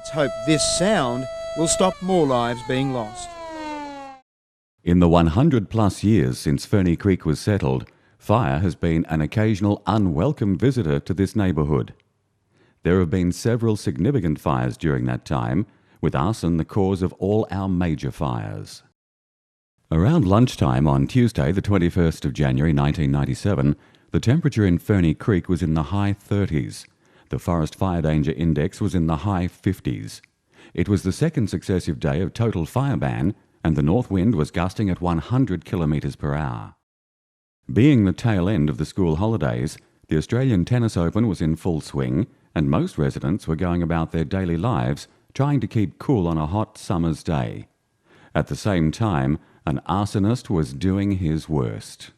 Let's hope this sound will stop more lives being lost. In the 100-plus years since Ferny Creek was settled, fire has been an occasional unwelcome visitor to this neighbourhood. There have been several significant fires during that time, with arson the cause of all our major fires. Around lunchtime on Tuesday, the 21st of January 1997, the temperature in Ferny Creek was in the high 30s. The Forest Fire Danger Index was in the high 50s. It was the second successive day of total fire ban, and the north wind was gusting at 100 kilometres per hour. Being the tail end of the school holidays, the Australian Tennis Open was in full swing, and most residents were going about their daily lives trying to keep cool on a hot summer's day. At the same time, an arsonist was doing his worst.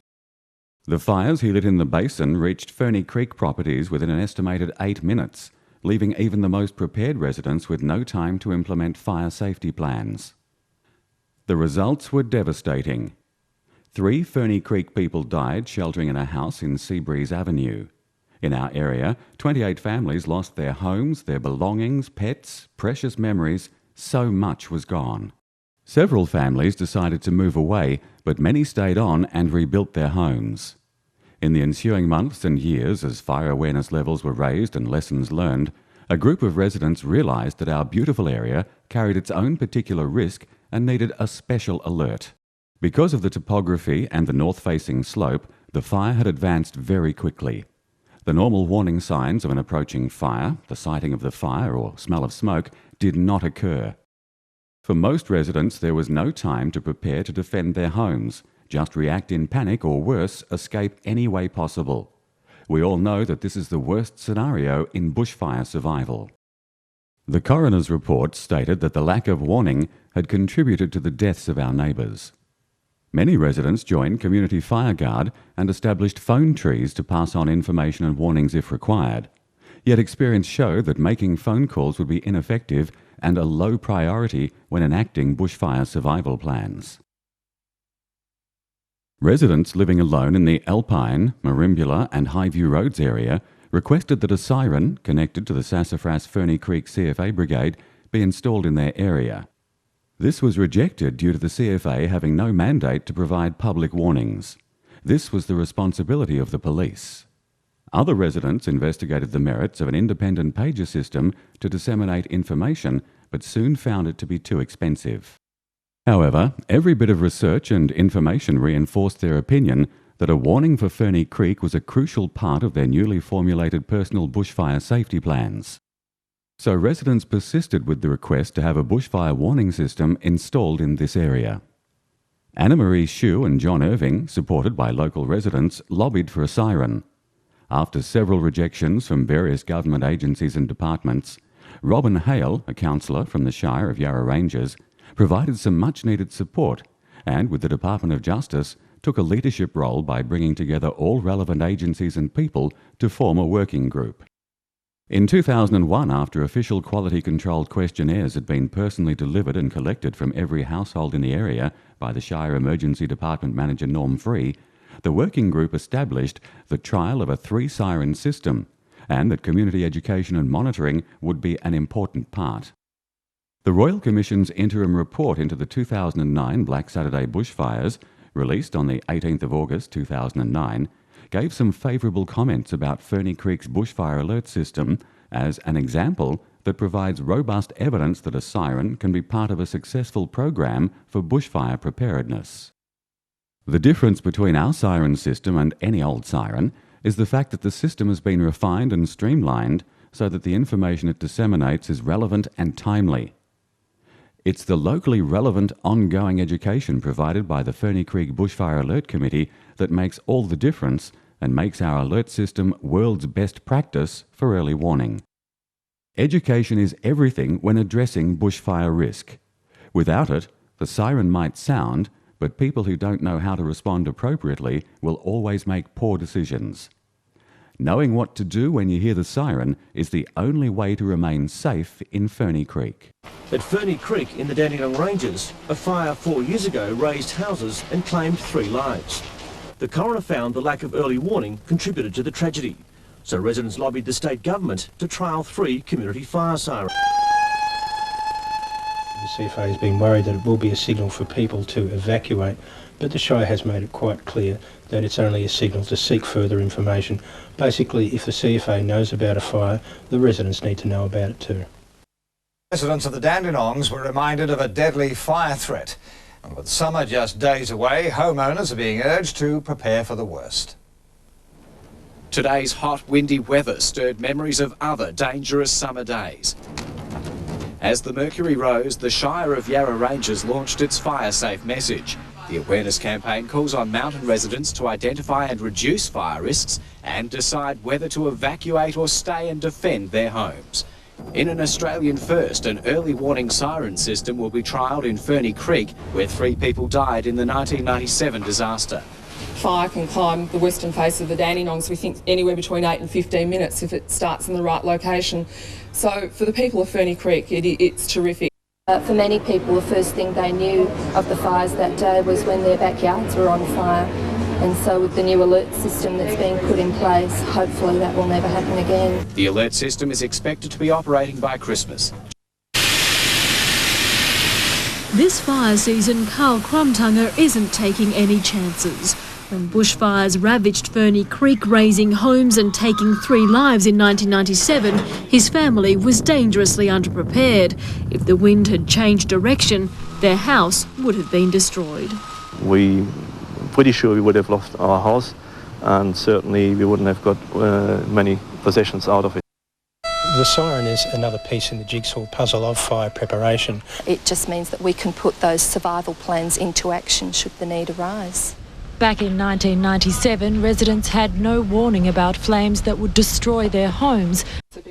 The fires he lit in the basin reached Ferny Creek properties within an estimated 8 minutes, leaving even the most prepared residents with no time to implement fire safety plans. The results were devastating. 3 Ferny Creek people died sheltering in a house in Seabreeze Avenue. In our area, 28 families lost their homes, their belongings, pets, precious memories. So much was gone. Several families decided to move away, but many stayed on and rebuilt their homes. In the ensuing months and years, as fire awareness levels were raised and lessons learned, a group of residents realised that our beautiful area carried its own particular risk and needed a special alert. Because of the topography and the north-facing slope, the fire had advanced very quickly. The normal warning signs of an approaching fire, the sighting of the fire or smell of smoke, did not occur. For most residents, there was no time to prepare to defend their homes, just react in panic or worse, escape any way possible. We all know that this is the worst scenario in bushfire survival. The coroner's report stated that the lack of warning had contributed to the deaths of our neighbours. Many residents joined Community Fire Guard and established phone trees to pass on information and warnings if required. Yet experience showed that making phone calls would be ineffective and a low priority when enacting bushfire survival plans. Residents living alone in the Alpine, Merimbula and Highview Roads area requested that a siren connected to the Sassafras Ferny Creek CFA Brigade be installed in their area. This was rejected due to the CFA having no mandate to provide public warnings. This was the responsibility of the police. Other residents investigated the merits of an independent pager system to disseminate information, but soon found it to be too expensive. However, every bit of research and information reinforced their opinion that a warning for Ferny Creek was a crucial part of their newly formulated personal bushfire safety plans. So residents persisted with the request to have a bushfire warning system installed in this area. Anna-Marie Shue and John Irving, supported by local residents, lobbied for a siren. After several rejections from various government agencies and departments, Robin Hale, a councillor from the Shire of Yarra Ranges, provided some much-needed support and, with the Department of Justice, took a leadership role by bringing together all relevant agencies and people to form a working group. In 2001, after official quality-controlled questionnaires had been personally delivered and collected from every household in the area by the Shire Emergency Department Manager Norm Free, the working group established the trial of a 3-siren system and that community education and monitoring would be an important part. The Royal Commission's interim report into the 2009 Black Saturday bushfires, released on the 18th of August 2009, gave some favourable comments about Ferny Creek's bushfire alert system as an example that provides robust evidence that a siren can be part of a successful program for bushfire preparedness. The difference between our siren system and any old siren is the fact that the system has been refined and streamlined so that the information it disseminates is relevant and timely. It's the locally relevant ongoing education provided by the Ferny Creek Bushfire Alert Committee that makes all the difference and makes our alert system world's best practice for early warning. Education is everything when addressing bushfire risk. Without it, the siren might sound, but people who don't know how to respond appropriately will always make poor decisions. Knowing what to do when you hear the siren is the only way to remain safe in Ferny Creek. At Ferny Creek in the Dandenong Ranges, a fire 4 years ago razed houses and claimed 3 lives. The coroner found the lack of early warning contributed to the tragedy, so residents lobbied the state government to trial 3 community fire sirens. The CFA has been worried that it will be a signal for people to evacuate, but the Shire has made it quite clear that it's only a signal to seek further information. Basically, if the CFA knows about a fire, the residents need to know about it too. Residents of the Dandenongs were reminded of a deadly fire threat. And with summer just days away, homeowners are being urged to prepare for the worst. Today's hot, windy weather stirred memories of other dangerous summer days. As the mercury rose, the Shire of Yarra Ranges launched its fire-safe message. The awareness campaign calls on mountain residents to identify and reduce fire risks and decide whether to evacuate or stay and defend their homes. In an Australian first, an early warning siren system will be trialled in Ferny Creek, where 3 people died in the 1997 disaster. Fire can climb the western face of the Dandenongs, we think anywhere between 8 and 15 minutes if it starts in the right location. So for the people of Ferny Creek, it's terrific. For many people, the first thing they knew of the fires that day was when their backyards were on fire. And so with the new alert system that's being put in place, hopefully that will never happen again. The alert system is expected to be operating by Christmas. This fire season, Carl Crumtunger isn't taking any chances. When bushfires ravaged Ferny Creek, razing homes and taking 3 lives in 1997, his family was dangerously underprepared. If the wind had changed direction, their house would have been destroyed. We're pretty sure we would have lost our house, and certainly we wouldn't have got many possessions out of it. The siren is another piece in the jigsaw puzzle of fire preparation. It just means that we can put those survival plans into action should the need arise. Back in 1997, residents had no warning about flames that would destroy their homes.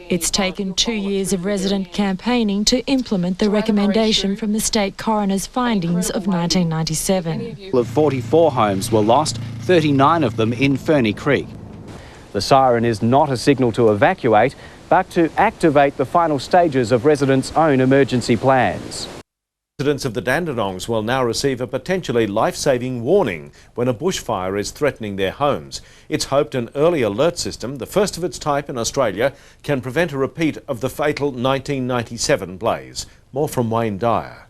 It's taken 2 years of resident campaigning to implement the recommendation from the State Coroner's findings of 1997. 44 homes were lost, 39 of them in Ferny Creek. The siren is not a signal to evacuate, but to activate the final stages of residents' own emergency plans. Residents of the Dandenongs will now receive a potentially life-saving warning when a bushfire is threatening their homes. It's hoped an early alert system, the first of its type in Australia, can prevent a repeat of the fatal 1997 blaze. More from Wayne Dyer.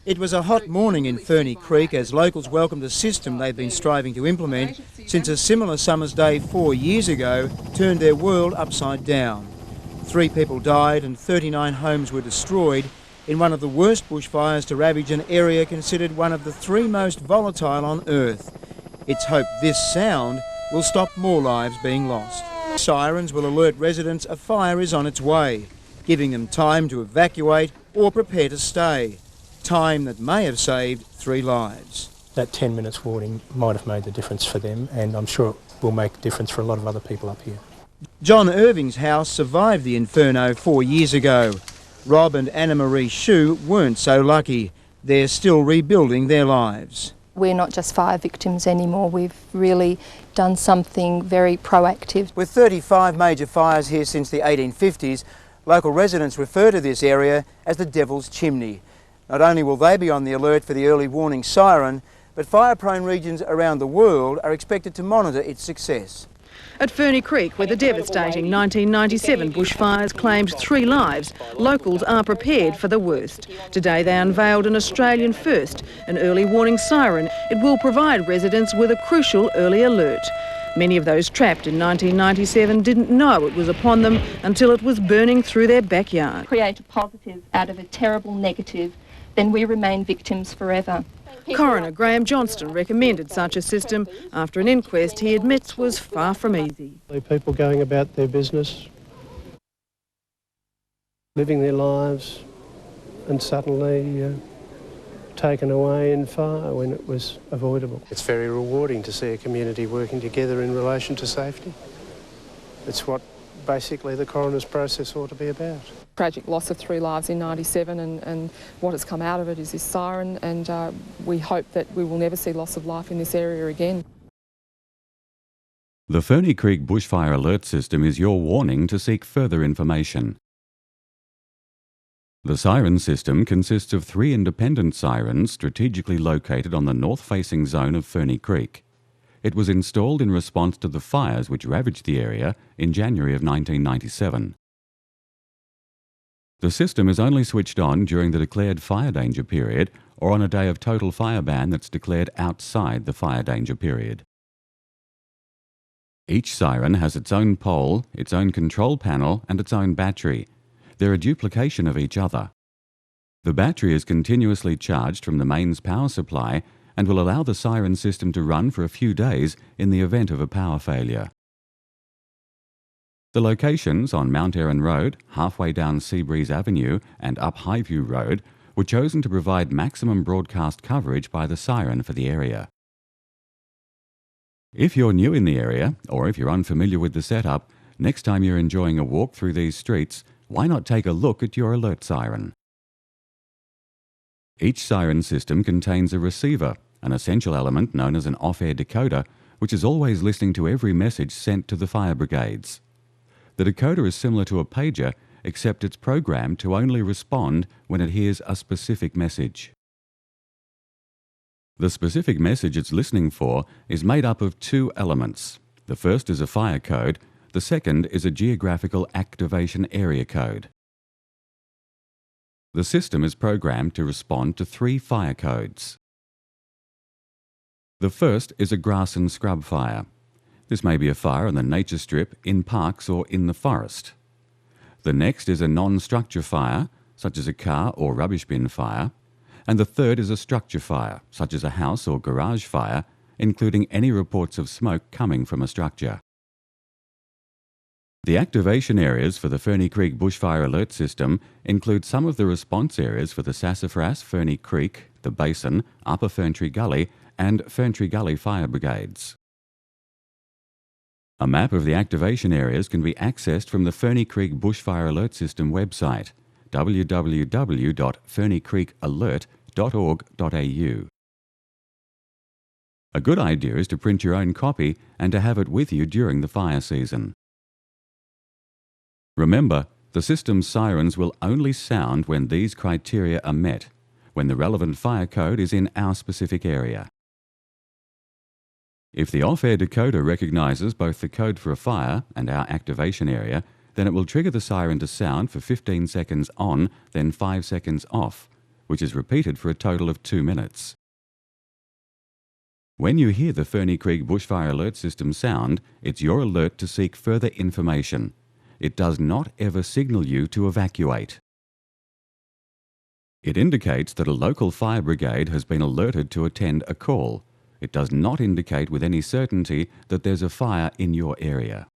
It was a hot morning in Ferny Creek as locals welcomed a system they've been striving to implement since a similar summer's day 4 years ago turned their world upside down. 3 people died and 39 homes were destroyed in one of the worst bushfires to ravage an area considered one of the 3 most volatile on Earth. It's hoped this sound will stop more lives being lost. Sirens will alert residents a fire is on its way, giving them time to evacuate or prepare to stay. Time that may have saved 3 lives. That 10 minutes warning might have made the difference for them, and I'm sure it will make a difference for a lot of other people up here. John Irving's house survived the inferno 4 years ago. Rob and Anna Marie Shue weren't so lucky. They're still rebuilding their lives. We're not just fire victims anymore, we've really done something very proactive. With 35 major fires here since the 1850s, local residents refer to this area as the Devil's Chimney. Not only will they be on the alert for the early warning siren, but fire-prone regions around the world are expected to monitor its success. At Ferny Creek, where the devastating 1997 bushfires claimed 3 lives, locals are prepared for the worst. Today they unveiled an Australian first, an early warning siren. It will provide residents with a crucial early alert. Many of those trapped in 1997 didn't know it was upon them until it was burning through their backyard. Create a positive out of a terrible negative, then we remain victims forever. Coroner Graham Johnston recommended such a system after an inquest he admits was far from easy. People going about their business, living their lives, and suddenly taken away in fire when it was avoidable. It's very rewarding to see a community working together in relation to safety. It's what basically the coroner's process ought to be about. Tragic loss of 3 lives in 97 and what has come out of it is this siren, and we hope that we will never see loss of life in this area again. The Ferny Creek Bushfire Alert System is your warning to seek further information. The siren system consists of 3 independent sirens strategically located on the north-facing zone of Ferny Creek. It was installed in response to the fires which ravaged the area in January of 1997. The system is only switched on during the declared fire danger period or on a day of total fire ban that's declared outside the fire danger period. Each siren has its own pole, its own control panel and its own battery. They're a duplication of each other. The battery is continuously charged from the mains power supply and will allow the siren system to run for a few days in the event of a power failure. The locations on Mount Erin Road, halfway down Seabreeze Avenue and up Highview Road were chosen to provide maximum broadcast coverage by the siren for the area. If you're new in the area, or if you're unfamiliar with the setup, next time you're enjoying a walk through these streets, why not take a look at your alert siren? Each siren system contains a receiver, an essential element known as an off-air decoder, which is always listening to every message sent to the fire brigades. The decoder is similar to a pager, except it's programmed to only respond when it hears a specific message. The specific message it's listening for is made up of two elements. The first is a fire code, the second is a geographical activation area code. The system is programmed to respond to 3 fire codes. The first is a grass and scrub fire. This may be a fire on the nature strip, in parks or in the forest. The next is a non-structure fire, such as a car or rubbish bin fire. And the third is a structure fire, such as a house or garage fire, including any reports of smoke coming from a structure. The activation areas for the Ferny Creek Bushfire Alert System include some of the response areas for the Sassafras, Ferny Creek, the Basin, Upper Ferntree Gully and Ferntree Gully Fire Brigades. A map of the activation areas can be accessed from the Ferny Creek Bushfire Alert System website, www.fernycreekalert.org.au. A good idea is to print your own copy and to have it with you during the fire season. Remember, the system's sirens will only sound when these criteria are met, when the relevant fire code is in our specific area. If the off-air decoder recognises both the code for a fire and our activation area, then it will trigger the siren to sound for 15 seconds on, then 5 seconds off, which is repeated for a total of 2 minutes. When you hear the Ferny Creek Bushfire Alert System sound, it's your alert to seek further information. It does not ever signal you to evacuate. It indicates that a local fire brigade has been alerted to attend a call. It does not indicate with any certainty that there's a fire in your area.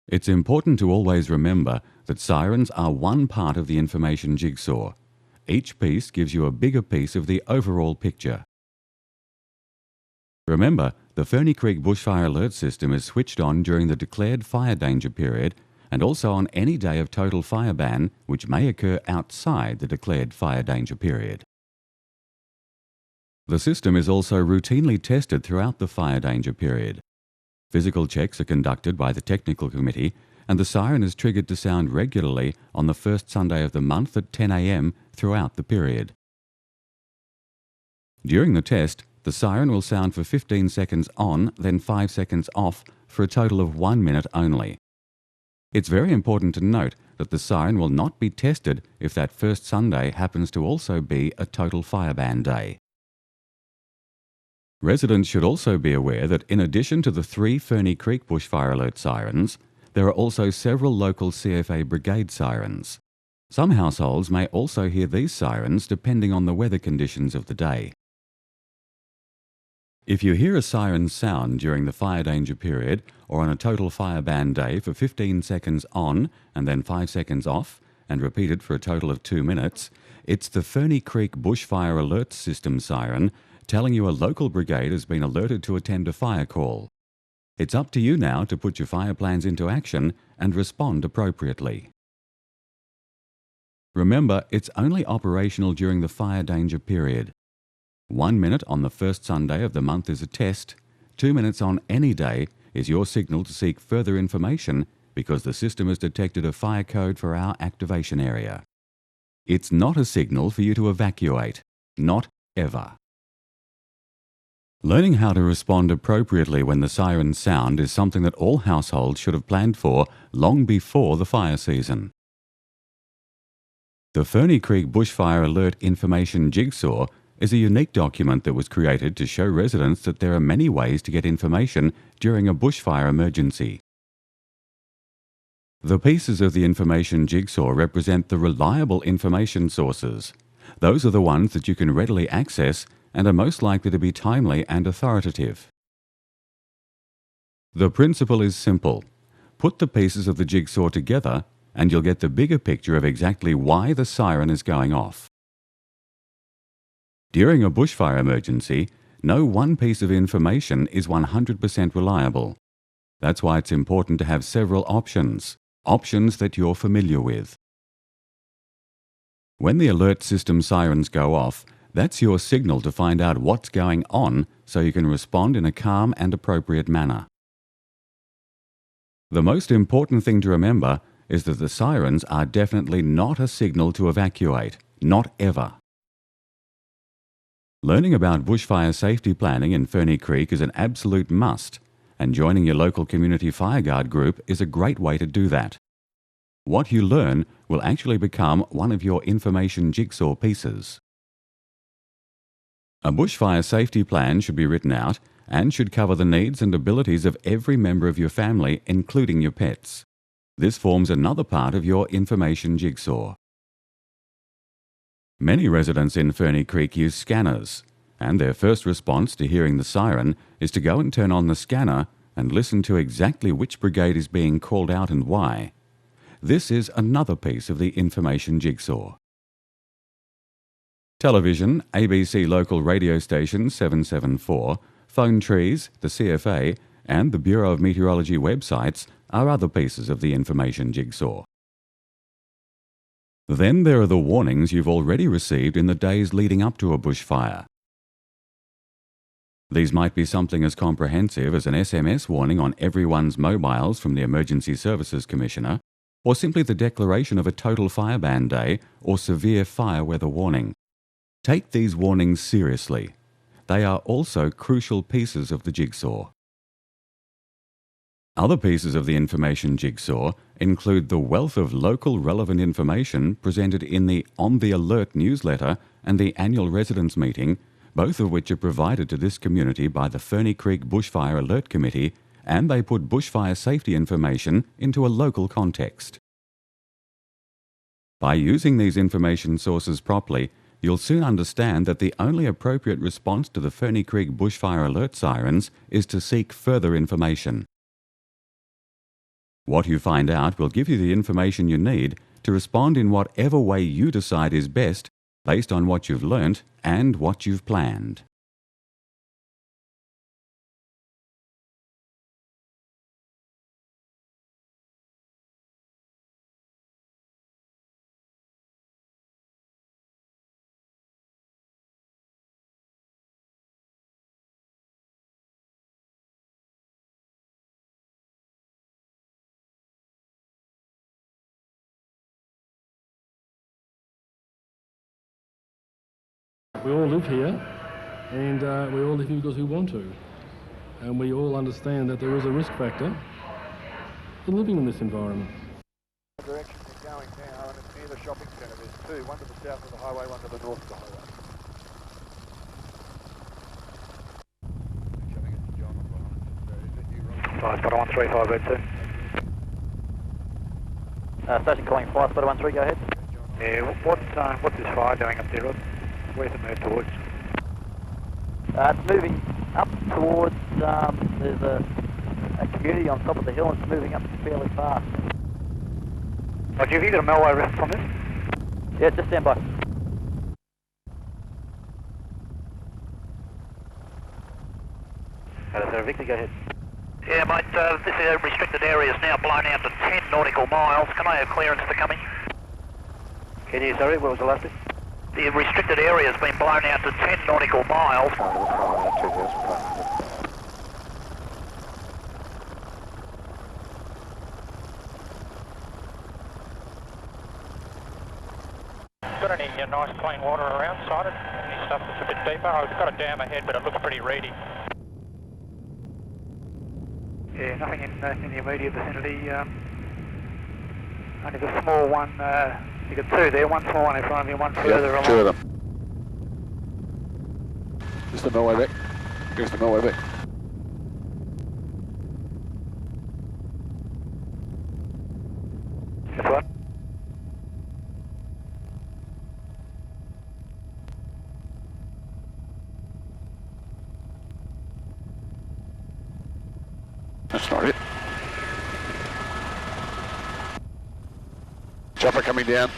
It's important to always remember that sirens are one part of the information jigsaw. Each piece gives you a bigger piece of the overall picture. Remember, the Ferny Creek Bushfire Alert System is switched on during the declared fire danger period and also on any day of total fire ban which may occur outside the declared fire danger period. The system is also routinely tested throughout the fire danger period. Physical checks are conducted by the technical committee and the siren is triggered to sound regularly on the first Sunday of the month at 10 a.m. throughout the period. During the test, the siren will sound for 15 seconds on, then 5 seconds off for a total of 1 minute only. It's very important to note that the siren will not be tested if that first Sunday happens to also be a total fire ban day. Residents should also be aware that in addition to the 3 Ferny Creek Bushfire Alert sirens, there are also several local CFA brigade sirens. Some households may also hear these sirens depending on the weather conditions of the day. If you hear a siren sound during the fire danger period or on a total fire ban day for 15 seconds on and then 5 seconds off and repeated for a total of 2 minutes, it's the Ferny Creek Bushfire Alert System siren telling you a local brigade has been alerted to attend a fire call. It's up to you now to put your fire plans into action and respond appropriately. Remember, it's only operational during the fire danger period. 1 minute on the first Sunday of the month is a test. 2 minutes on any day is your signal to seek further information because the system has detected a fire code for our activation area. It's not a signal for you to evacuate. Not ever. Learning how to respond appropriately when the sirens sound is something that all households should have planned for long before the fire season. The Ferny Creek Bushfire Alert Information Jigsaw is a unique document that was created to show residents that there are many ways to get information during a bushfire emergency. The pieces of the information jigsaw represent the reliable information sources. Those are the ones that you can readily access and are most likely to be timely and authoritative. The principle is simple. Put the pieces of the jigsaw together and you'll get the bigger picture of exactly why the siren is going off. During a bushfire emergency, no one piece of information is 100% reliable. That's why it's important to have several options that you're familiar with. When the alert system sirens go off, that's your signal to find out what's going on so you can respond in a calm and appropriate manner. The most important thing to remember is that the sirens are definitely not a signal to evacuate, not ever. Learning about bushfire safety planning in Ferny Creek is an absolute must, and joining your local community fireguard group is a great way to do that. What you learn will actually become one of your information jigsaw pieces. A bushfire safety plan should be written out and should cover the needs and abilities of every member of your family, including your pets. This forms another part of your information jigsaw. Many residents in Ferny Creek use scanners, and their first response to hearing the siren is to go and turn on the scanner and listen to exactly which brigade is being called out and why. This is another piece of the information jigsaw. Television, ABC local radio station 774, phone trees, the CFA, and the Bureau of Meteorology websites are other pieces of the information jigsaw. Then there are the warnings you've already received in the days leading up to a bushfire. These might be something as comprehensive as an SMS warning on everyone's mobiles from the Emergency Services Commissioner, or simply the declaration of a total fire ban day or severe fire weather warning. Take these warnings seriously. They are also crucial pieces of the jigsaw. Other pieces of the information jigsaw include the wealth of local relevant information presented in the On the Alert newsletter and the annual residents meeting, both of which are provided to this community by the Ferny Creek Bushfire Alert Committee, and they put bushfire safety information into a local context. By using these information sources properly, you'll soon understand that the only appropriate response to the Ferny Creek bushfire alert sirens is to seek further information. What you find out will give you the information you need to respond in whatever way you decide is best based on what you've learnt and what you've planned. We all live here, and we all live here because we want to. And we all understand that there is a risk factor in living in this environment. The direction you're going now, and it's near the shopping centre. There's two, one to the south of the highway, one to the north of the highway. Spotter 135, red 2. Station calling fire, spotter 13, go ahead. Yeah, what's this fire doing up there, Rod? Where's it moved towards? It's moving up towards, there's a community on top of the hill, and it's moving up fairly fast. Roger, have you got a Melway rest from this? Yeah, just stand by. Hello, Victor, go ahead. Yeah, mate, this restricted area is now blown out to 10 nautical miles. Can I have clearance to come in? Can you, sorry, what was the last bit? The restricted area has been blown out to 10 nautical miles. Got any nice clean water around, sighted? Any stuff that's a bit deeper? I've got a dam ahead, but it looks pretty reedy. Yeah, nothing in the immediate vicinity. Only the small one You got two there, one small one in front of you, one further along. Two of them. Just the millway back. Just the millway back. Just one. That's not it. Chopper coming down.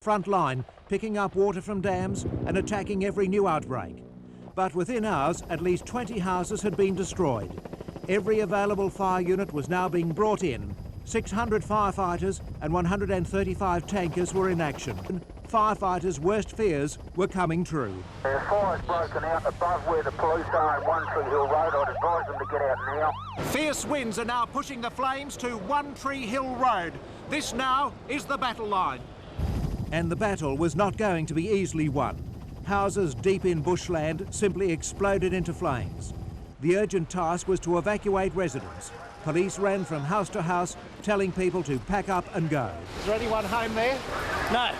Front line, picking up water from dams and attacking every new outbreak. But within hours, at least 20 houses had been destroyed. Every available fire unit was now being brought in. 600 firefighters and 135 tankers were in action. Firefighters' worst fears were coming true. The fire's broken out above where the police are on One Tree Hill Road. I'd advise them to get out now. Fierce winds are now pushing the flames to One Tree Hill Road. This now is the battle line. And the battle was not going to be easily won. Houses deep in bushland simply exploded into flames. The urgent task was to evacuate residents. Police ran from house to house, telling people to pack up and go. Is there anyone home there? No.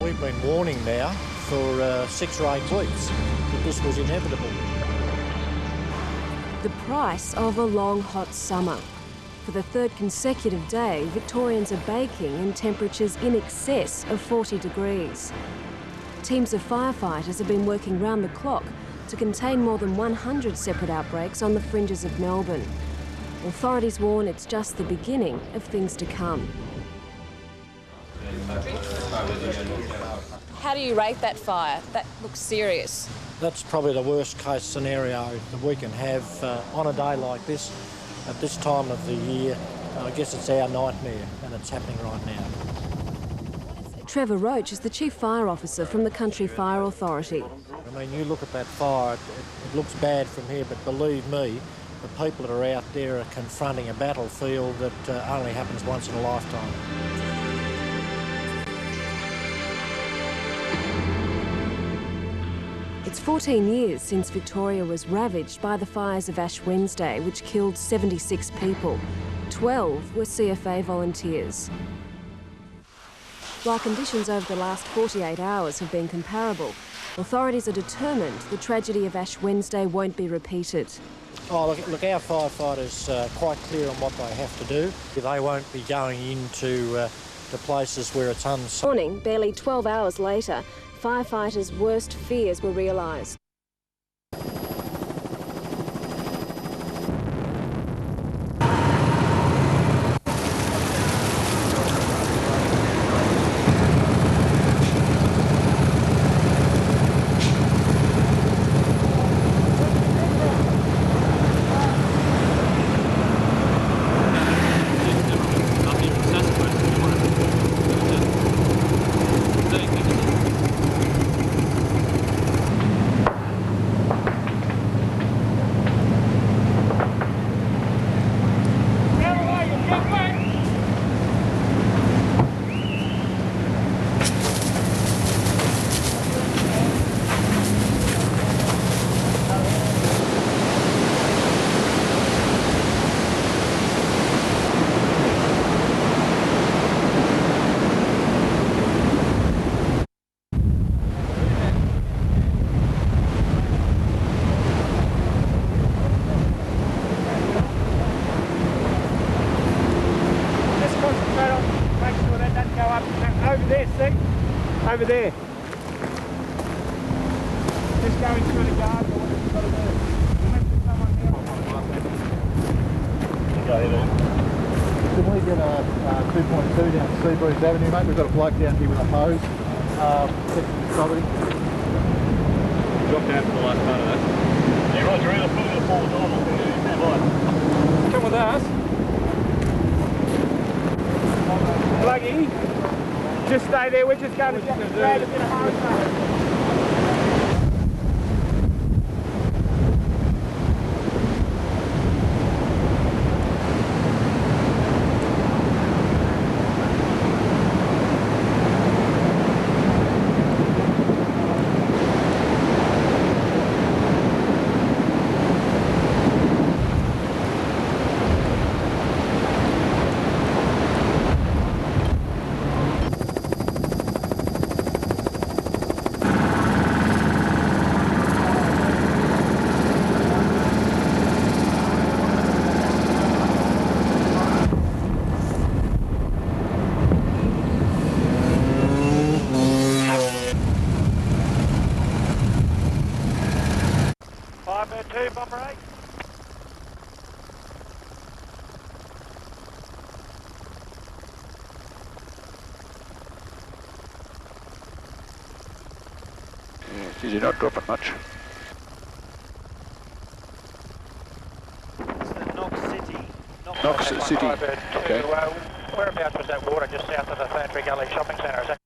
We've been warning now for 6 or 8 weeks that this was inevitable. The price of a long, hot summer. for the third consecutive day, Victorians are baking in temperatures in excess of 40 degrees. Teams of firefighters have been working round the clock to contain more than 100 separate outbreaks on the fringes of Melbourne. Authorities warn it's just the beginning of things to come. How do you rate that fire? That looks serious. That's probably the worst case scenario that we can have on a day like this, at this time of the year. I guess it's our nightmare, and it's happening right now. Trevor Roach is the Chief Fire Officer from the Country Fire Authority. I mean, you look at that fire, it looks bad from here, but believe me, the people that are out there are confronting a battlefield that only happens once in a lifetime. It's 14 years since Victoria was ravaged by the fires of Ash Wednesday, which killed 76 people. 12 were CFA volunteers. While conditions over the last 48 hours have been comparable, authorities are determined the tragedy of Ash Wednesday won't be repeated. Oh, look, our firefighters are quite clear on what they have to do. They won't be going into to places where it's unsafe. Morning, barely 12 hours later, firefighters' worst fears were realised. Over there. Just going through the garden. Can we get a 2.2 down Seabreeze Avenue, mate? We've got a bloke down here with a hose. Property. Drop down to the last part of that. Yeah, right, you're either pulling the forward on or stand by. Come with us. Bluggy. Just stay there, we're just going to drag a bit of hose. Operate. Did you not drop it much? It's the Knox City. Knox City. Okay. Whereabouts was that water? Just south of the Fantry Gully Shopping Centre, is that?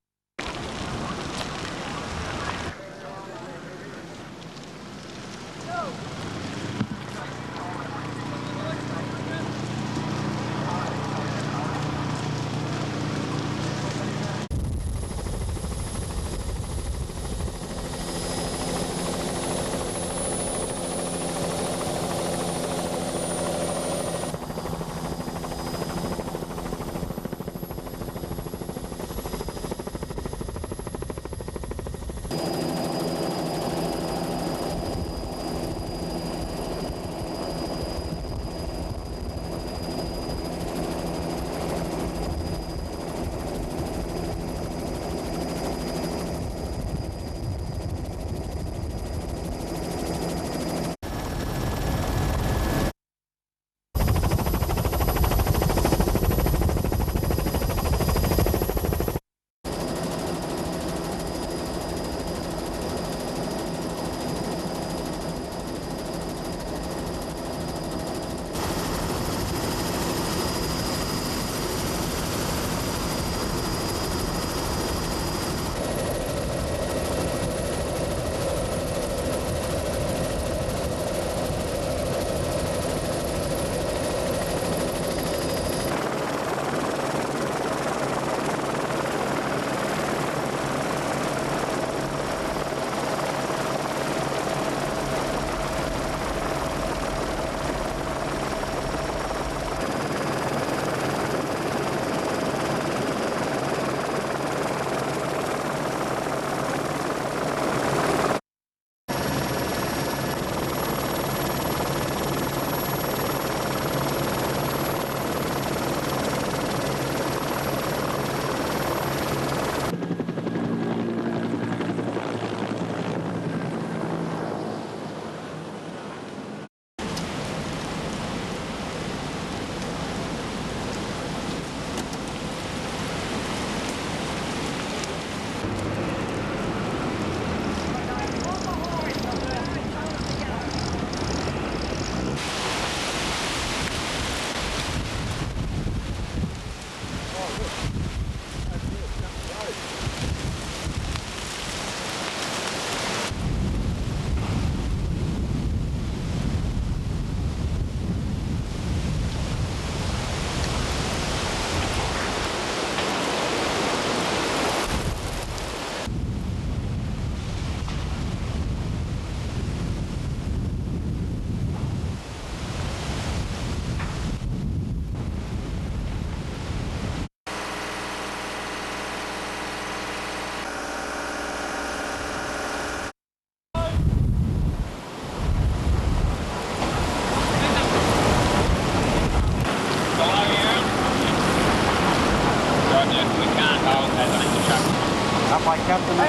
My captain is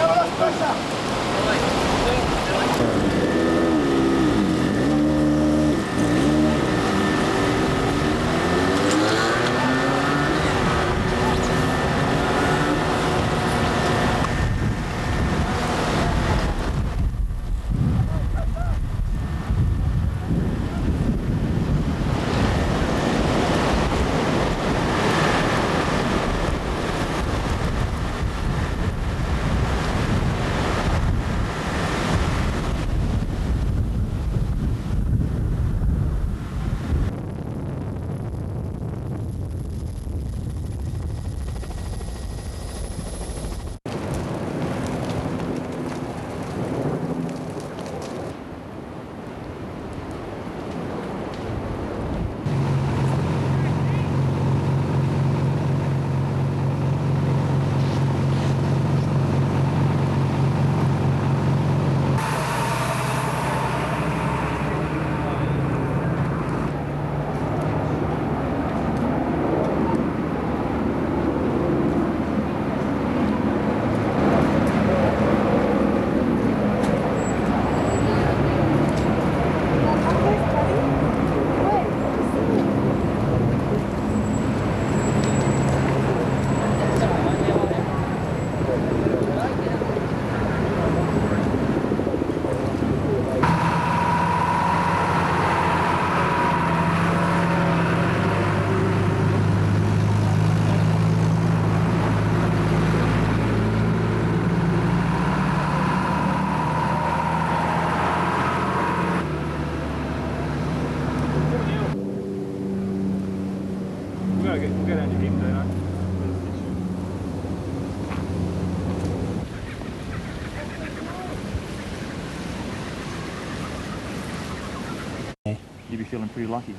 You'd be feeling pretty lucky.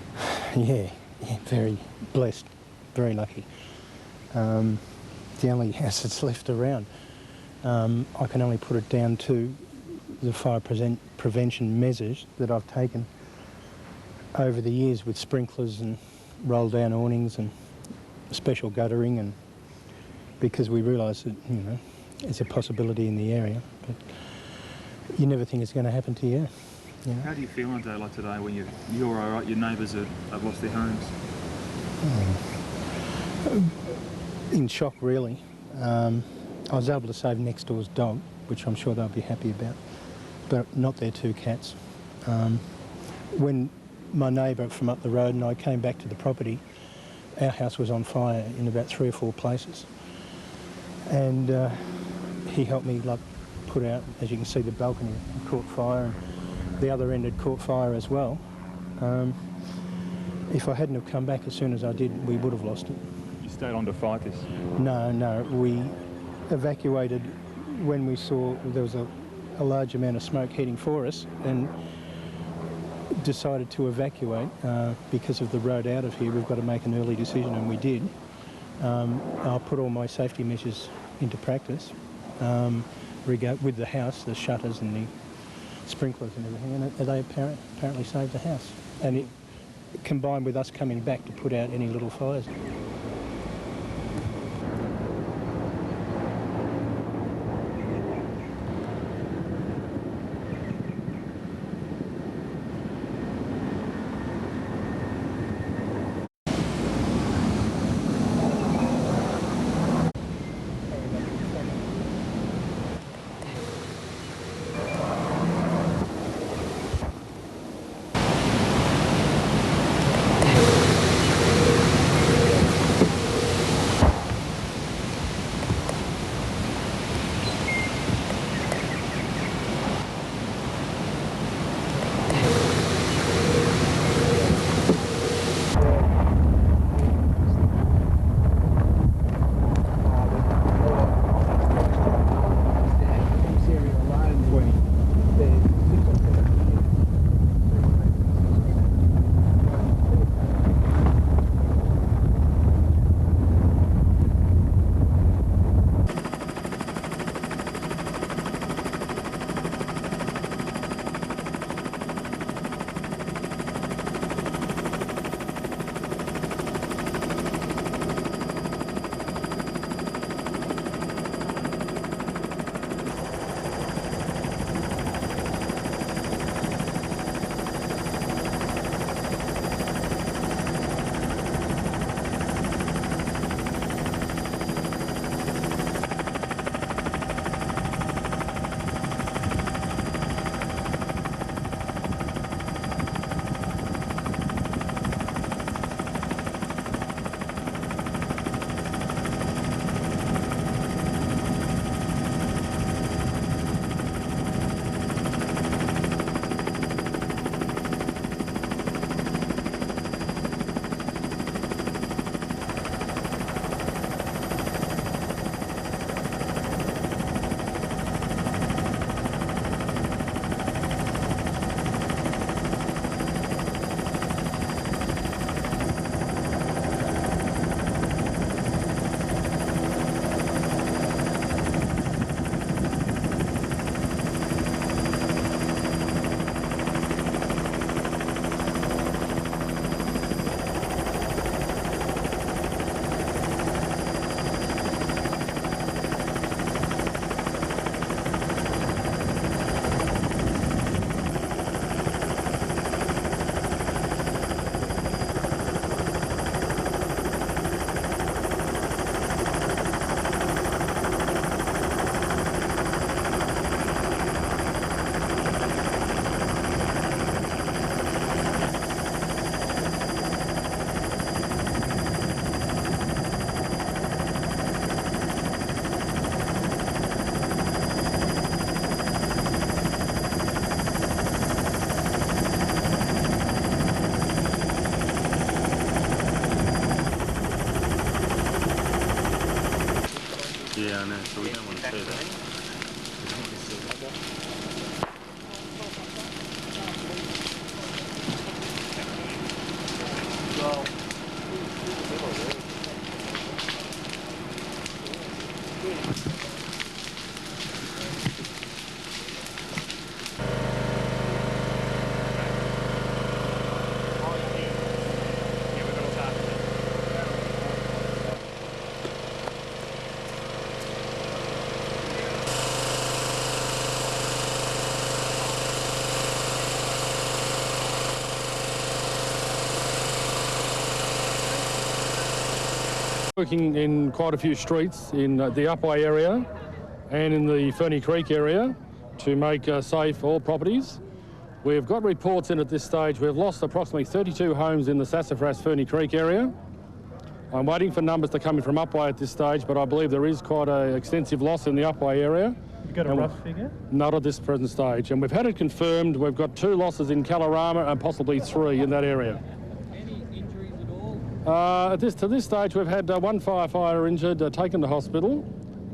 Yeah, very blessed, very lucky. The only house that's left around, I can only put it down to the fire prevention measures that I've taken over the years with sprinklers and roll down awnings and special guttering, and because we realise that, you know, it's a possibility in the area, but you never think it's going to happen to you. You know? How do you feel on a day like today when you're all right, your neighbours have lost their homes? In shock, really. I was able to save next door's dog, which I'm sure they'll be happy about, but not their two cats. When my neighbour from up the road and I came back to the property, our house was on fire in about 3 or 4 places, and he helped me put out, as you can see, the balcony had caught fire, and the other end had caught fire as well. If I hadn't have come back as soon as I did, we would have lost it. You stayed on to fight this? No, we evacuated when we saw there was a large amount of smoke heading for us, and decided to evacuate because of the road out of here. We've got to make an early decision, and we did. I'll put all my safety measures into practice with the house, the shutters and the sprinklers and everything, and they apparently saved the house. And it combined with us coming back to put out any little fires. Working in quite a few streets in the Upway area and in the Ferny Creek area to make safe all properties. We've got reports in at this stage. We've lost approximately 32 homes in the Sassafras Ferny Creek area. I'm waiting for numbers to come in from Upway at this stage, but I believe there is quite an extensive loss in the Upway area. You got a rough figure? Not at this present stage. And we've had it confirmed. We've got 2 losses in Kalorama and possibly 3 in that area. To this stage, we've had 1 firefighter injured, taken to hospital.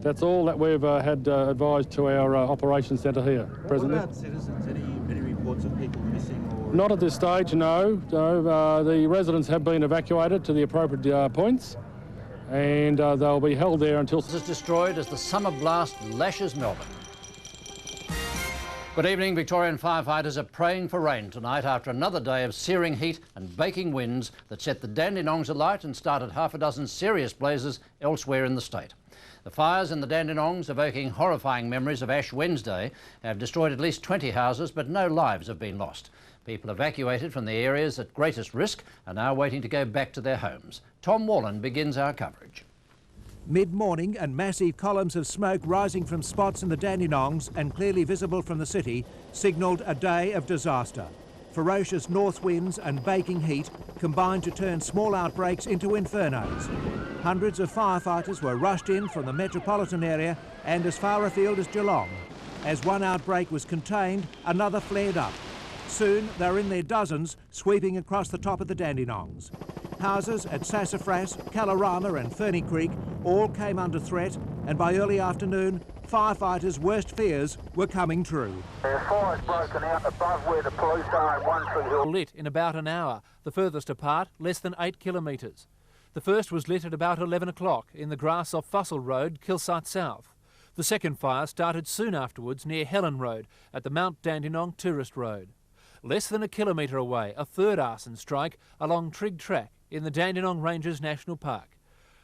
That's all that we've had advised to our operations centre here presently. What about citizens? Any reports of people missing? Or... Not at this stage, no. The residents have been evacuated to the appropriate points, and they'll be held there until... ...is destroyed as the summer blast lashes Melbourne. Good evening. Victorian firefighters are praying for rain tonight after another day of searing heat and baking winds that set the Dandenongs alight and started half a dozen serious blazes elsewhere in the state. The fires in the Dandenongs, evoking horrifying memories of Ash Wednesday, have destroyed at least 20 houses, but no lives have been lost. People evacuated from the areas at greatest risk are now waiting to go back to their homes. Tom Wallen begins our coverage. Mid-morning and massive columns of smoke rising from spots in the Dandenongs and clearly visible from the city signalled a day of disaster. Ferocious north winds and baking heat combined to turn small outbreaks into infernos. Hundreds of firefighters were rushed in from the metropolitan area and as far afield as Geelong. As one outbreak was contained, another flared up. Soon they're in their dozens, sweeping across the top of the Dandenongs. Houses at Sassafras, Kalorama and Ferny Creek all came under threat, and by early afternoon, firefighters' worst fears were coming true. There are fires broken out above where the police are at One Tree Hill. Lit in about an hour, the furthest apart less than 8 kilometres. The first was lit at about 11 o'clock in the grass off Fussell Road, Kilsyth South. The second fire started soon afterwards near Helen Road at the Mount Dandenong Tourist Road. Less than a kilometre away, a third arson strike along Trig Track in the Dandenong Ranges National Park.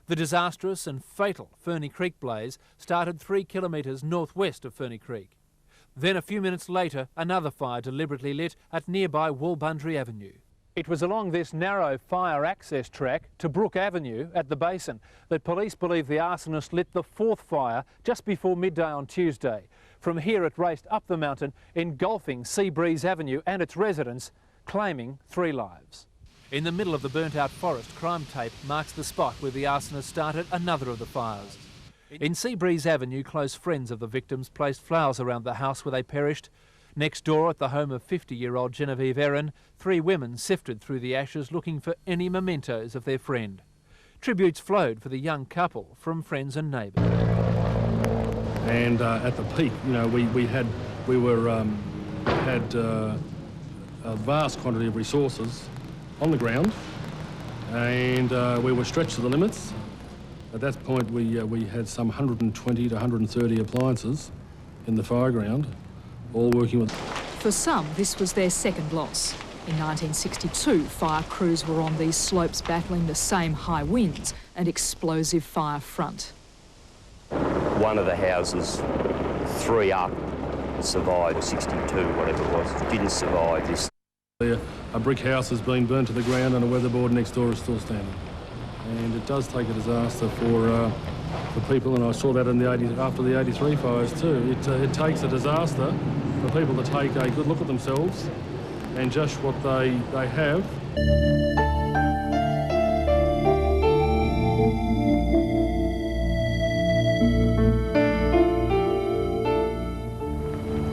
The disastrous and fatal Ferny Creek blaze started 3 kilometres northwest of Ferny Creek. Then a few minutes later, another fire deliberately lit at nearby Woolbundry Avenue. It was along this narrow fire access track to Brook Avenue at the Basin that police believe the arsonist lit the 4th fire just before midday on Tuesday. From here it raced up the mountain, engulfing Seabreeze Avenue and its residents, claiming 3 lives. In the middle of the burnt-out forest, crime tape marks the spot where the arsonist started another of the fires. In Seabreeze Avenue, close friends of the victims placed flowers around the house where they perished. Next door, at the home of 50-year-old Genevieve Erin, 3 women sifted through the ashes looking for any mementos of their friend. Tributes flowed for the young couple from friends and neighbours. And at the peak, you know, we had a vast quantity of resources on the ground, and we were stretched to the limits. At that point, we had some 120 to 130 appliances in the fireground, all working with... For some, this was their second loss. In 1962, fire crews were on these slopes battling the same high winds and explosive fire front. One of the houses, 3 up, survived, 62, whatever it was, didn't survive this. A brick house has been burnt to the ground and a weatherboard next door is still standing. And it does take a disaster for people, and I saw that in after the 83 fires too. It takes a disaster for people to take a good look at themselves and just what they have.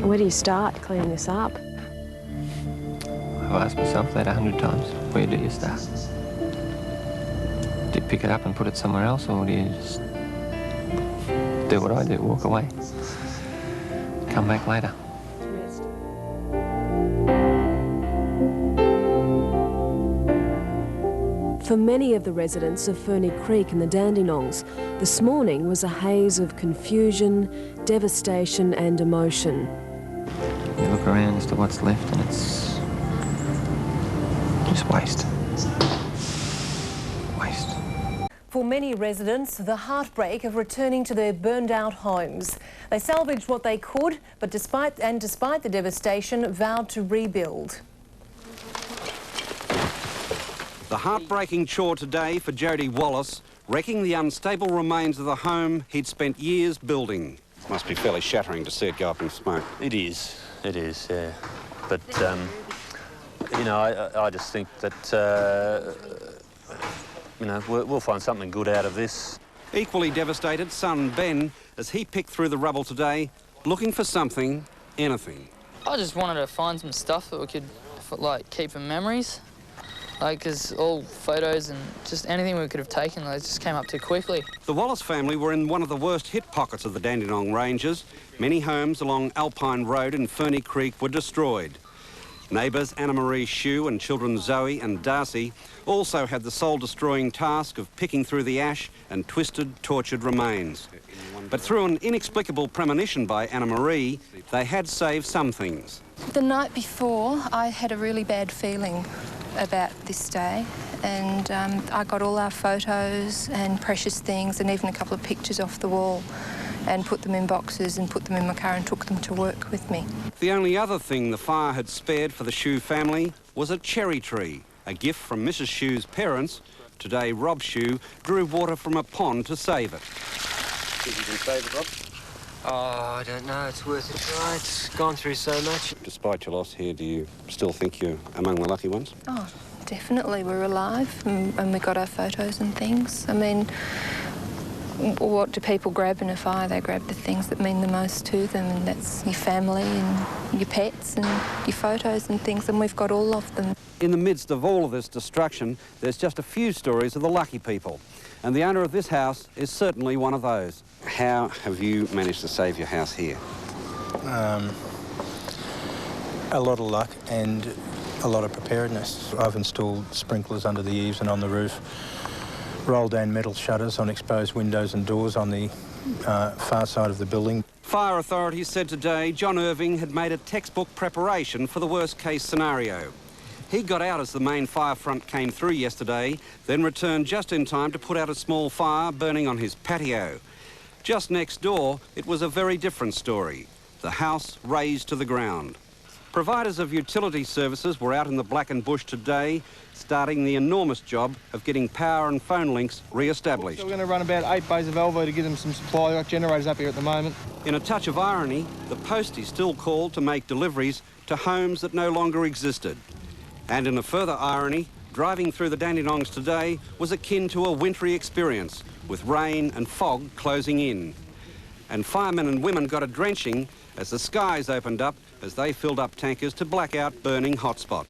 Where do you start cleaning this up? I've asked myself that 100 times. Where do you start? Do you pick it up and put it somewhere else, or do you just do what I do, walk away. Come back later. For many of the residents of Ferny Creek and the Dandenongs, this morning was a haze of confusion, devastation and emotion. You look around as to what's left and it's just waste. Waste. For many residents, the heartbreak of returning to their burned-out homes. They salvaged what they could, but despite the devastation, vowed to rebuild. The heartbreaking chore today for Jody Wallace, wrecking the unstable remains of the home he'd spent years building. Must be fairly shattering to see it go up in smoke. It is, yeah. But, you know, I just think that, you know, we'll find something good out of this. Equally devastated, son Ben, as he picked through the rubble today, looking for something, anything. I just wanted to find some stuff that we could, like, keep in memories. Like, because all photos and just anything we could have taken, they just came up too quickly. The Wallace family were in one of the worst hit pockets of the Dandenong Ranges. Many homes along Alpine Road and Ferny Creek were destroyed. Neighbours Anna-Marie Shue and children Zoe and Darcy also had the soul-destroying task of picking through the ash and twisted, tortured remains. But through an inexplicable premonition by Anna-Marie, they had saved some things. The night before, I had a really bad feeling about this day, and I got all our photos and precious things and even a couple of pictures off the wall and put them in boxes and put them in my car and took them to work with me. The only other thing the fire had spared for the Shue family was a cherry tree, a gift from Mrs. Shue's parents. Today, Rob Shue drew water from a pond to save it. Think you can save it, Rob? Oh, I don't know. It's worth a try. It's gone through so much. Despite your loss here, do you still think you're among the lucky ones? Oh, definitely. We're alive and we got our photos and things. I mean, what do people grab in a fire? They grab the things that mean the most to them, and that's your family and your pets and your photos and things, and we've got all of them. In the midst of all of this destruction, there's just a few stories of the lucky people. And the owner of this house is certainly one of those. How have you managed to save your house here? A lot of luck and a lot of preparedness. I've installed sprinklers under the eaves and on the roof, rolled down metal shutters on exposed windows and doors on the far side of the building. Fire authorities said today John Irving had made a textbook preparation for the worst-case scenario. He got out as the main fire front came through yesterday, then returned just in time to put out a small fire burning on his patio. Just next door, it was a very different story. The house razed to the ground. Providers of utility services were out in the blackened bush today, starting the enormous job of getting power and phone links re-established. So we're going to run about 8 bays of Elvo to give them some supply. We've got generators up here at the moment. In a touch of irony, the postie still called to make deliveries to homes that no longer existed. And in a further irony, driving through the Dandenongs today was akin to a wintry experience, with rain and fog closing in. And firemen and women got a drenching as the skies opened up as they filled up tankers to black out burning hotspots.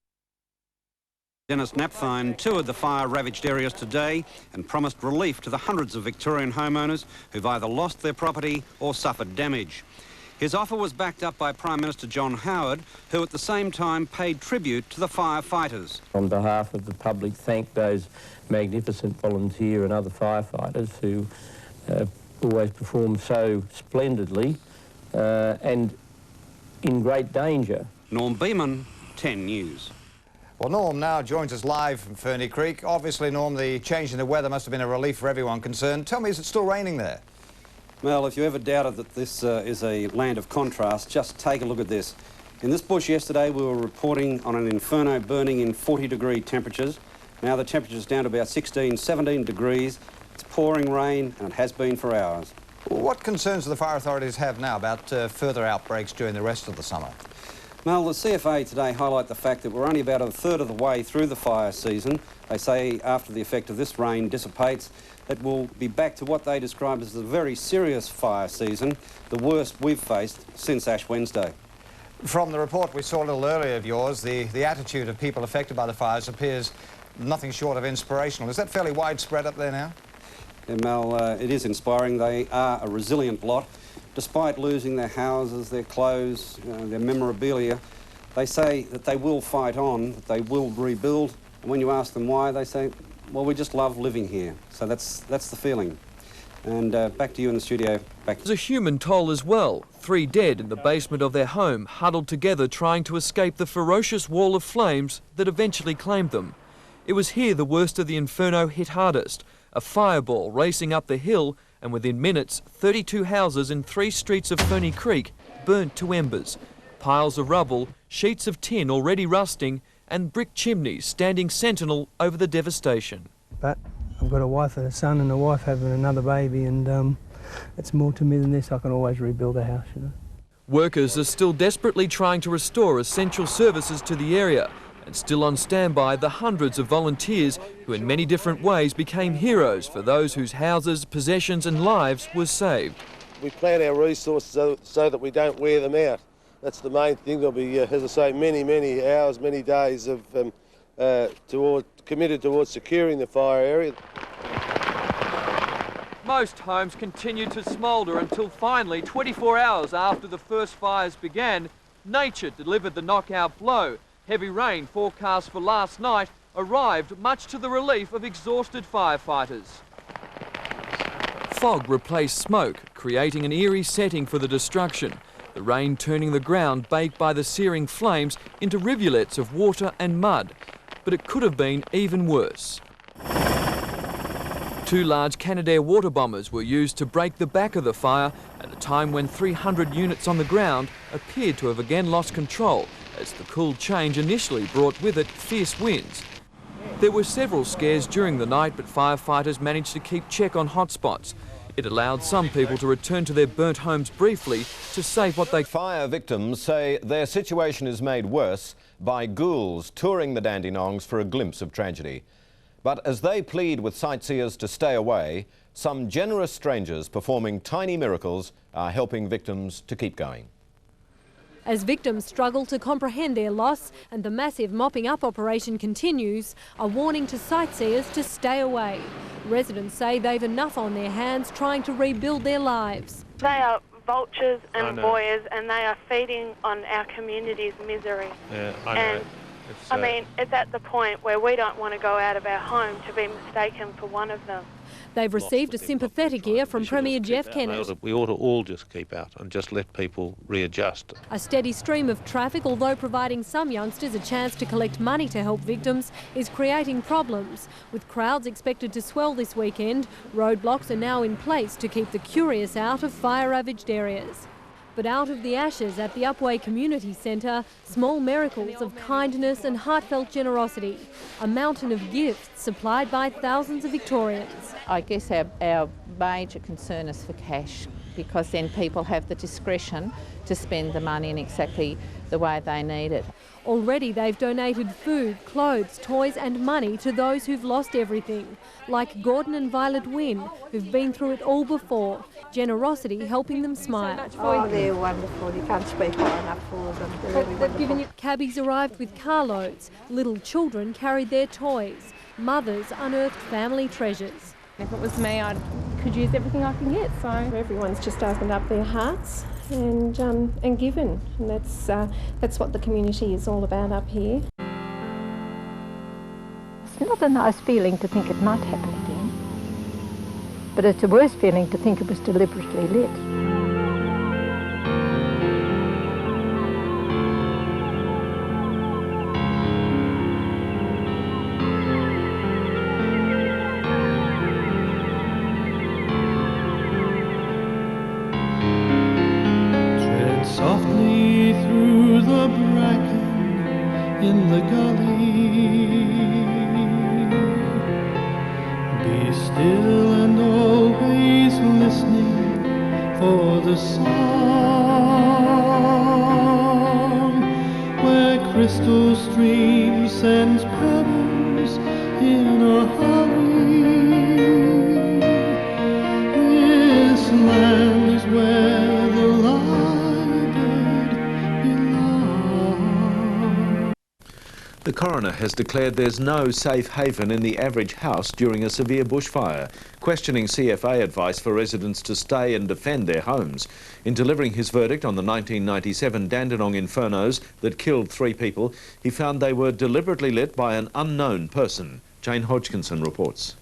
Dennis Napthine toured the fire-ravaged areas today and promised relief to the hundreds of Victorian homeowners who've either lost their property or suffered damage. His offer was backed up by Prime Minister John Howard, who at the same time paid tribute to the firefighters. On behalf of the public, thank those magnificent volunteer and other firefighters who always perform so splendidly and in great danger. Norm Beeman, 10 News. Well, Norm now joins us live from Ferny Creek. Obviously, Norm, the change in the weather must have been a relief for everyone concerned. Tell me, is it still raining there? Well, if you ever doubted that this is a land of contrast, just take a look at this. In this bush yesterday, we were reporting on an inferno burning in 40-degree temperatures. Now the temperature's down to about 16, 17 degrees. It's pouring rain, and it has been for hours. What concerns do the fire authorities have now about further outbreaks during the rest of the summer? Well, the CFA today highlight the fact that we're only about a third of the way through the fire season. They say after the effect of this rain dissipates, that we'll be back to what they describe as a very serious fire season, the worst we've faced since Ash Wednesday. From the report we saw a little earlier of yours, the attitude of people affected by the fires appears nothing short of inspirational. Is that fairly widespread up there now? Mel, it is inspiring. They are a resilient lot. Despite losing their houses, their clothes, their memorabilia, they say that they will fight on, that they will rebuild. And when you ask them why, they say, well, we just love living here. So that's the feeling. And back to you in the studio. There's a human toll as well. 3 dead in the basement of their home, huddled together trying to escape the ferocious wall of flames that eventually claimed them. It was here the worst of the inferno hit hardest. A fireball racing up the hill, and within minutes, 32 houses in 3 streets of Ferny Creek burnt to embers. Piles of rubble, sheets of tin already rusting, and brick chimneys standing sentinel over the devastation. But I've got a wife and a son and a wife having another baby, and it's more to me than this. I can always rebuild a house, you know. Workers are still desperately trying to restore essential services to the area, and still on standby the hundreds of volunteers who in many different ways became heroes for those whose houses, possessions and lives were saved. We plan our resources so that we don't wear them out. That's the main thing. There'll be, as I say, many hours, many days of committed towards securing the fire area. Most homes continued to smoulder until finally, 24 hours after the first fires began, nature delivered the knockout blow. Heavy rain forecast for last night arrived much to the relief of exhausted firefighters. Fog replaced smoke, creating an eerie setting for the destruction. The rain turning the ground baked by the searing flames into rivulets of water and mud. But it could have been even worse. 2 large Canadair water bombers were used to break the back of the fire at a time when 300 units on the ground appeared to have again lost control, as the cool change initially brought with it fierce winds. There were several scares during the night, but firefighters managed to keep check on hotspots. It allowed some people to return to their burnt homes briefly to save what they... Fire victims say their situation is made worse by ghouls touring the Dandenongs for a glimpse of tragedy. But as they plead with sightseers to stay away, some generous strangers performing tiny miracles are helping victims to keep going. As victims struggle to comprehend their loss and the massive mopping up operation continues, a warning to sightseers to stay away. Residents say they've enough on their hands trying to rebuild their lives. They are vultures and voyeurs, and they are feeding on our community's misery. Yeah, I know. I mean, it's at the point where we don't want to go out of our home to be mistaken for one of them. They've received a sympathetic ear from Premier Jeff Kennett. We ought to all just keep out and just let people readjust. A steady stream of traffic, although providing some youngsters a chance to collect money to help victims, is creating problems. With crowds expected to swell this weekend, roadblocks are now in place to keep the curious out of fire-ravaged areas. But out of the ashes at the Upwey Community Centre, small miracles of kindness and heartfelt generosity, a mountain of gifts supplied by thousands of Victorians. I guess our major concern is for cash, because then people have the discretion to spend the money in exactly the way they need it. Already they've donated food, clothes, toys and money to those who've lost everything, like Gordon and Violet Wynne, who've been through it all before, generosity helping them smile. Oh, they're wonderful. You can't speak high enough for them. They're really wonderful. Cabbies arrived with carloads, little children carried their toys, mothers unearthed family treasures. If it was me, I could use everything I can get, so everyone's just opened up their hearts and given, and that's what the community is all about up here. It's not a nice feeling to think it might happen again, but it's a worse feeling to think it was deliberately lit. Softly through the bracken in the gully, be still and always listening for the song where crystal stream sends pebbles in a hurry. This land is where the light The Coroner has declared there's no safe haven in the average house during a severe bushfire, questioning CFA advice for residents to stay and defend their homes. In delivering his verdict on the 1997 Dandenong infernos that killed 3 people, he found they were deliberately lit by an unknown person. Jane Hodgkinson reports.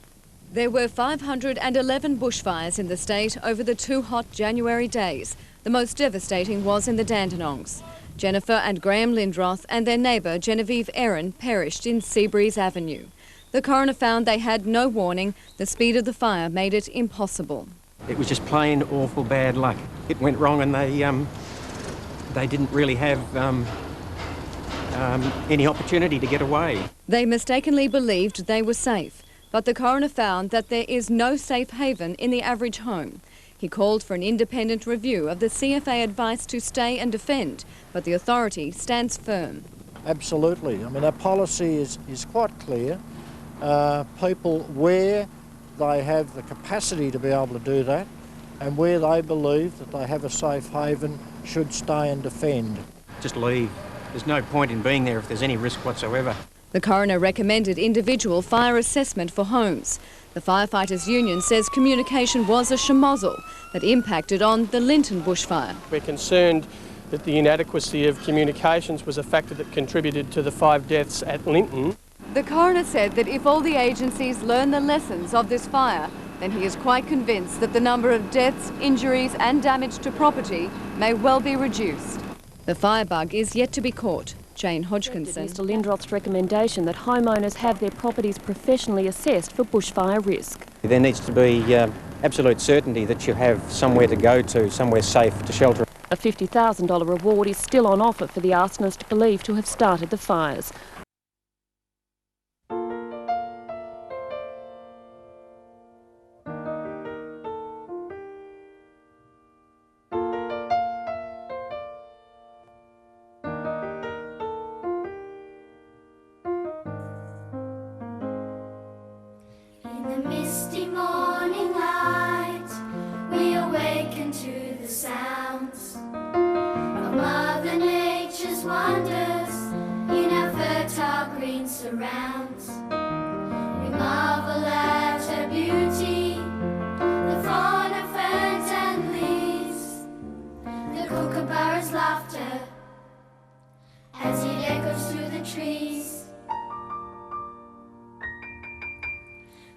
There were 511 bushfires in the state over the 2 hot January days. The most devastating was in the Dandenongs. Jennifer and Graham Lindroth and their neighbour Genevieve Erin perished in Seabreeze Avenue. The coroner found they had no warning. The speed of the fire made it impossible. It was just plain awful bad luck. It went wrong and they didn't really have any opportunity to get away. They mistakenly believed they were safe, but the coroner found that there is no safe haven in the average home. He called for an independent review of the CFA advice to stay and defend, but the authority stands firm. Absolutely. I mean, our policy is quite clear. People where they have the capacity to be able to do that and where they believe that they have a safe haven should stay and defend. Just leave. There's no point in being there if there's any risk whatsoever. The coroner recommended individual fire assessment for homes. The Firefighters Union says communication was a schmozzle that impacted on the Linton bushfire. We're concerned that the inadequacy of communications was a factor that contributed to the 5 deaths at Linton. The coroner said that if all the agencies learn the lessons of this fire, then he is quite convinced that the number of deaths, injuries and damage to property may well be reduced. The firebug is yet to be caught. Jane Hodgkinson. Mr Lindroth's recommendation that homeowners have their properties professionally assessed for bushfire risk. There needs to be absolute certainty that you have somewhere to go to, somewhere safe to shelter. A $50,000 reward is still on offer for the arsonist believed to have started the fires. Surrounds. We marvel at her beauty, the fauna, ferns and leaves, the kookaburra's laughter as it echoes through the trees.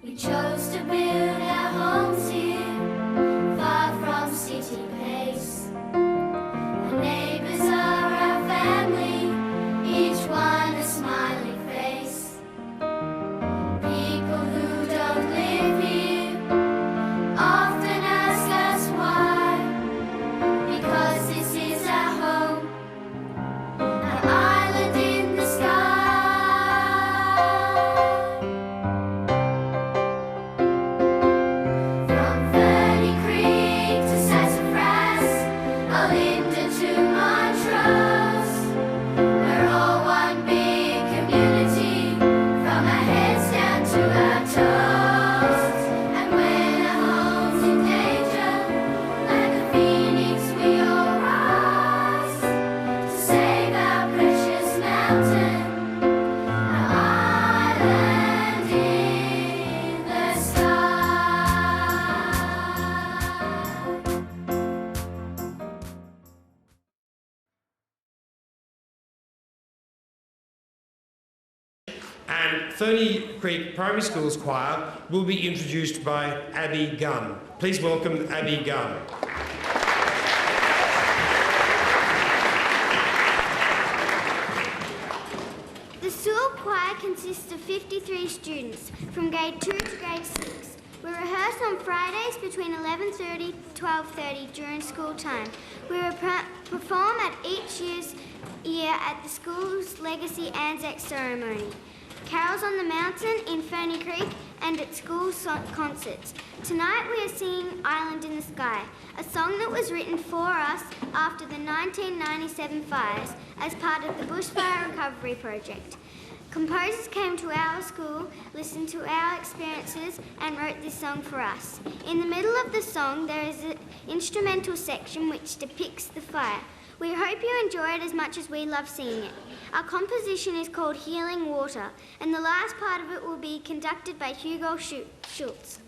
We chose to build our homes here, far from city pace. Our neighbours are our family, each one a smiling. And Ferny Creek Primary School's choir will be introduced by Abby Gunn. Please welcome Abby Gunn. The school choir consists of 53 students from grade 2 to grade 6. We rehearse on Fridays between 11:30 to 12:30 during school time. We perform at each year at the school's Legacy Anzac ceremony, Carols on the Mountain in Ferny Creek, and at school concerts. Tonight we are singing Island in the Sky, a song that was written for us after the 1997 fires as part of the Bushfire Recovery Project. Composers came to our school, listened to our experiences and wrote this song for us. In the middle of the song there is an instrumental section which depicts the fire. We hope you enjoy it as much as we love singing it. Our composition is called Healing Water, and the last part of it will be conducted by Hugo Schultz.